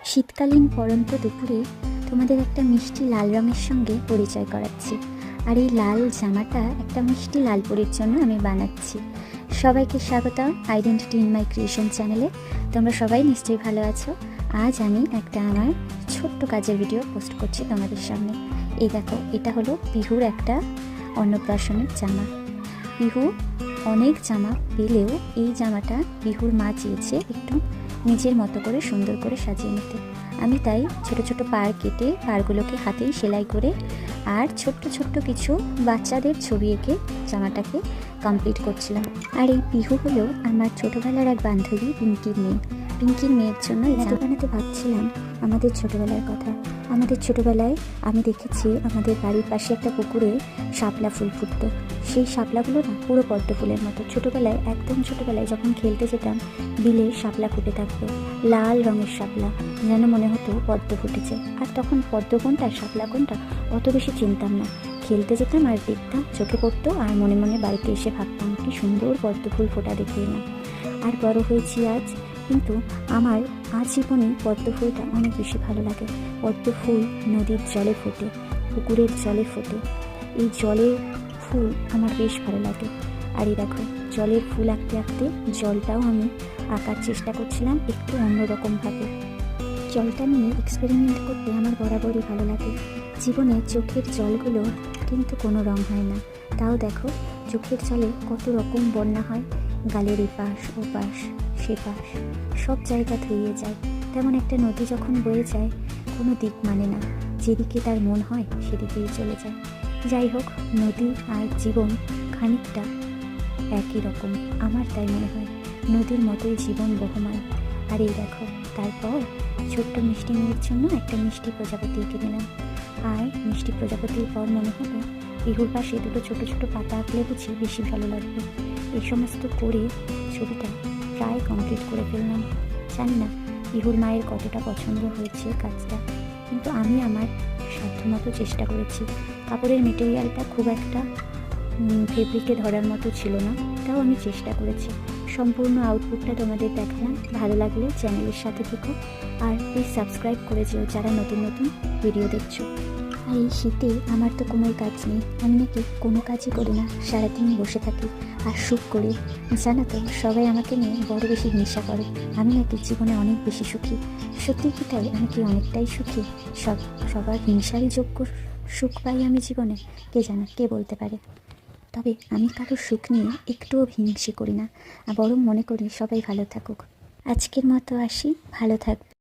শীতকালীন পড়ন্ত দুপুরে তোমাদের একটা মিষ্টি লাল রঙের সঙ্গে পরিচয় করাচ্ছি। আর এই লাল জামাটা একটা মিষ্টি লাল পরীর জন্য আমি বানাচ্ছি। সবাইকে স্বাগত আইডেন্টিটি ইন মাই ক্রিয়েশন চ্যানেলে। তোমরা সবাই নিশ্চয়ই ভালো আছো। আজ আমি একটা আমার ছোট্ট কাজের ভিডিও পোস্ট করছি তোমাদের সামনে। এই দেখো, এটা হলো পিহুর একটা অন্নপ্রাশনের জামা। পিহু অনেক জামা পেলেও এই জামাটা পিহুর মা চেয়েছে একটু নিজের মতো করে সুন্দর করে সাজিয়ে নিতে। আমি তাই ছোট ছোট পাড় কেটে পাড়গুলোকে হাতেই সেলাই করে আর ছোট্ট ছোট্ট কিছু বাচ্চাদের ছবি এঁকে জামাটাকে কমপ্লিট করছিলাম। আর এই পিহু হলো আমার ছোটোবেলার এক বান্ধবী পিঙ্কির মেয়ে। পিঙ্কির মেয়ের জন্য এত বানাতে ভাবছিলাম আমাদের ছোটোবেলার কথা। আমাদের ছোটোবেলায় আমি দেখেছি আমাদের বাড়ির পাশে একটা পুকুরে শাপলা ফুল ফুটতো। সেই শাপলাগুলো না পুরো পদ্ম ফুলের মতো। ছোটোবেলায়, একদম ছোটোবেলায় যখন খেলতে যেতাম, বিলে শাপলা ফুটে থাকতো, লাল রঙের শাপলা, যেন মনে হতো পদ্ম ফুটেছে। আর তখন পদ্ম কোনটা শাপলা কোনটা অত বেশি চিনতাম না। খেলতে যেতাম আর দেখতাম, চোখে পড়তো, আর মনে মনে বাড়িতে এসে ভাবতাম কি সুন্দর পদ্ম ফুল ফোটা দেখে এলাম। আর বড় হয়েছি আজ, কিন্তু আমার আজীবনে পদ্ম ফুলটা অনেক বেশি ভালো লাগে। পদ্ম ফুল নদীর জলে ফোটে, পুকুরের জলে ফোটে। এই জলের ফুল আমার বেশ ভালো লাগে। আর এই দেখো, জলের ফুল আঁকতে আঁকতে জলটাও আমি আঁকার চেষ্টা করছিলাম একটু অন্যরকমভাবে। জলটা নিয়ে এক্সপেরিমেন্ট করতে আমার বরাবরই ভালো লাগে। জীবনে চোখের জলগুলো কিন্তু কোনো রং হয় না। তাও দেখো, চোখের জলে কত রকম বন্যা হয়। গালের এপাশ ওপাশ সেপাশ সব জায়গা ধুয়ে যায়। তেমন একটা নদী যখন বয়ে যায়, কোনো দিক মানে না, যেদিকে তার মন হয় সেদিকেই চলে যায়। যাই হোক, নদী আর জীবন খানিকটা একই রকম, আমার তাই মনে হয়। নদীর মতোই জীবন বহমান। আর এই দেখো, তারপর ছোট্ট মিষ্টি মেয়ের জন্য একটা মিষ্টি প্রজাপতি এঁকে দিলাম। আর মিষ্টি প্রজাপতির পর মনে হলো পিহুর পাশে দুটো ছোট ছোট পাতা আঁকলে বুঝি বেশি ভালো লাগবে। এই সমস্ত করে ছবিটা প্রায় কমপ্লিট করে ফেললাম। জানি না পিহুর মায়ের কতটা পছন্দ হয়েছে কাজটা, কিন্তু আমি আমার সাধ্যমতো চেষ্টা করেছি। কাপড়ের মেটেরিয়ালটা খুব একটা ফেব্রিকে ধরার মতো ছিল না, তাও আমি চেষ্টা করেছি। সম্পূর্ণ আউটপুটটা তোমাদের দেখালাম। ভালো লাগলে চ্যানেলের সাথে থেকো, আর প্লিজ সাবস্ক্রাইব করে যেও যারা নতুন নতুন ভিডিও দেখছো। আর এই শীতে আমার তো কোনো কাজ নেই, আমি নাকি কোনো কাজই করি না, সারাদিন বসে থাকি আর সুখ করি। জানো তো, সবাই আমাকে নিয়ে বড় বেশি হিংসা করে। আমি নাকি জীবনে অনেক বেশি সুখী। সত্যি কি তাই? আমি কি অনেকটাই সুখী? সবার হিংসারই যোগ্য সুখ পাই আমি জীবনে? কে জানে, কে বলতে পারে। তবে আমি কারোর সুখ নিয়ে একটুও হিংসে করি না, বরং মনে করি সবাই ভালো থাকুক। আজকের মতো আসি, ভালো থাকবে।